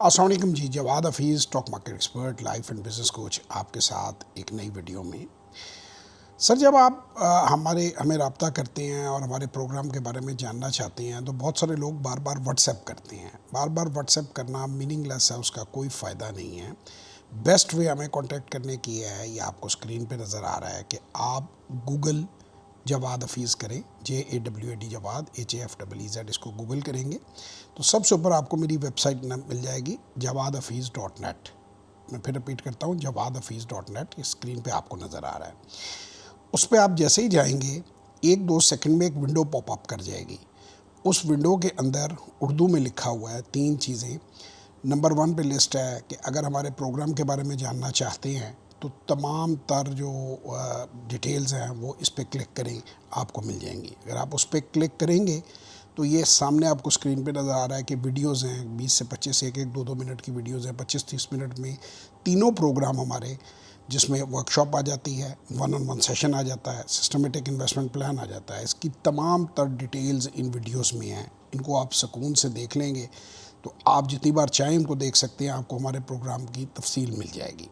السلام علیکم جی، Jawad Hafeez stock market expert, life and business coach آپ کے ساتھ ایک نئی ویڈیو میں۔ سر جب آپ ہمیں رابطہ کرتے ہیں اور ہمارے پروگرام کے بارے میں جاننا چاہتے ہیں تو بہت سارے لوگ بار بار واٹس ایپ کرتے ہیں۔ بار بار واٹس ایپ کرنا میننگ لیس ہے، اس کا کوئی فائدہ نہیں ہے۔ بیسٹ وے ہمیں کانٹیکٹ کرنے کی ہے، یہ آپ کو اسکرین پہ نظر آ رہا ہے کہ آپ گوگل جواد حفیظ کریں، JAWAD جواد HAFEEZ، اس کو گوگل کریں گے تو سب سے اوپر آپ کو میری ویب سائٹ مل جائے گی jawadhafiz.net۔ میں پھر رپیٹ کرتا ہوں jawadhafiz.net، اسکرین پہ آپ کو نظر آ رہا ہے۔ اس پہ آپ جیسے ہی جائیں گے 1-2 سیکنڈ میں ایک ونڈو پاپ اپ کر جائے گی۔ اس ونڈو کے اندر اردو میں لکھا ہوا ہے 3 چیزیں۔ نمبر 1 پہ لسٹ ہے کہ اگر ہمارے پروگرام کے بارے میں جاننا چاہتے ہیں تو تمام تر جو ڈیٹیلز ہیں وہ اس پہ کلک کریں، آپ کو مل جائیں گی۔ اگر آپ اس پہ کلک کریں گے تو یہ سامنے آپ کو اسکرین پہ نظر آ رہا ہے کہ ویڈیوز ہیں 20 سے 25، 1-2 منٹ کی ویڈیوز ہیں، 25-30 منٹ میں تینوں پروگرام ہمارے، جس میں ورکشاپ آ جاتی ہے، 1-on-1 سیشن آ جاتا ہے، سسٹمیٹک انویسٹمنٹ پلان آ جاتا ہے۔ اس کی تمام تر ڈیٹیلز ان ویڈیوز میں ہیں، ان کو آپ سکون سے دیکھ لیں گے تو آپ جتنی بار چاہیں ان کو دیکھ سکتے ہیں، آپ کو ہمارے پروگرام کی تفصیل مل جائے گی۔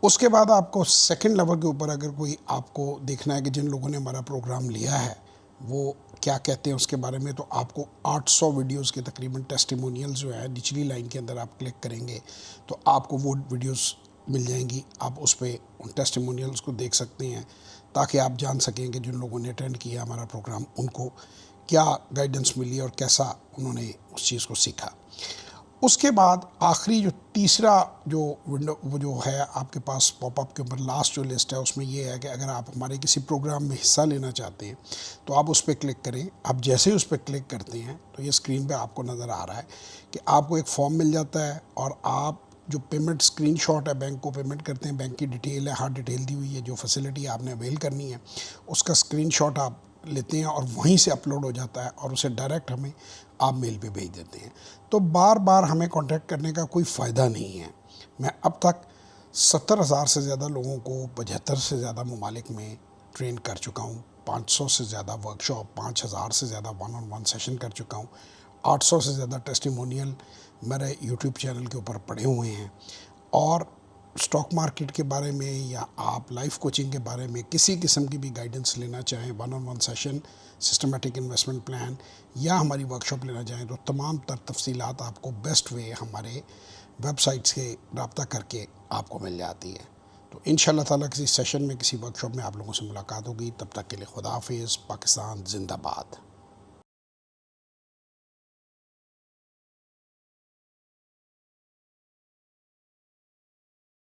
اس کے بعد آپ کو سیکنڈ لیول کے اوپر اگر کوئی آپ کو دیکھنا ہے کہ جن لوگوں نے ہمارا پروگرام لیا ہے وہ کیا کہتے ہیں اس کے بارے میں، تو آپ کو 800 ویڈیوز کے تقریباً ٹیسٹیمونیلز جو ہے نچلی لائن کے اندر آپ کلک کریں گے تو آپ کو وہ ویڈیوز مل جائیں گی۔ آپ اس پہ ان ٹیسٹیمونیلز کو دیکھ سکتے ہیں تاکہ آپ جان سکیں کہ جن لوگوں نے اٹینڈ کیا ہمارا پروگرام ان کو کیا گائیڈنس ملی اور کیسا انہوں نے اس چیز کو سیکھا۔ اس کے بعد آخری جو تیسرا جو ونڈو وہ جو ہے آپ کے پاس پاپ اپ کے اوپر لاسٹ جو لسٹ ہے، اس میں یہ ہے کہ اگر آپ ہمارے کسی پروگرام میں حصہ لینا چاہتے ہیں تو آپ اس پہ کلک کریں۔ آپ جیسے ہی اس پہ کلک کرتے ہیں تو یہ اسکرین پہ آپ کو نظر آ رہا ہے کہ آپ کو ایک فارم مل جاتا ہے اور آپ جو پیمنٹ اسکرین شاٹ ہے، بینک کو پیمنٹ کرتے ہیں، بینک کی ڈیٹیل ہے، ہر ڈیٹیل دی ہوئی ہے، جو فیسلٹی آپ نے اویل کرنی ہے اس کا اسکرین شاٹ آپ لیتے ہیں اور وہیں سے اپلوڈ ہو جاتا ہے اور اسے ڈائریکٹ ہمیں آپ میل پہ بھیج دیتے ہیں۔ تو بار بار ہمیں کانٹیکٹ کرنے کا کوئی فائدہ نہیں ہے۔ میں اب تک 70,000 سے زیادہ لوگوں کو 75 سے زیادہ ممالک میں ٹرین کر چکا ہوں، 500 سے زیادہ ورکشاپ، 5,000 سے زیادہ 1-on-1 سیشن کر چکا ہوں، 800 سے زیادہ ٹیسٹیمونیل میرے یوٹیوب چینل کے اوپر پڑے ہوئے ہیں۔ اور اسٹاک مارکیٹ کے بارے میں یا آپ لائف کوچنگ کے بارے میں کسی قسم کی بھی گائیڈنس لینا چاہیں، 1-on-1 session, systematic investment plan یا ہماری ورکشاپ لینا چاہیں تو تمام تر تفصیلات آپ کو بیسٹ وے ہمارے ویب سائٹ سے رابطہ کر کے آپ کو مل جاتی ہے۔ تو انشاءاللہ تعالیٰ کسی سیشن میں، کسی ورکشاپ میں آپ لوگوں سے ملاقات ہوگی۔ تب تک کے لیے خدا حافظ۔ پاکستان زندہ باد۔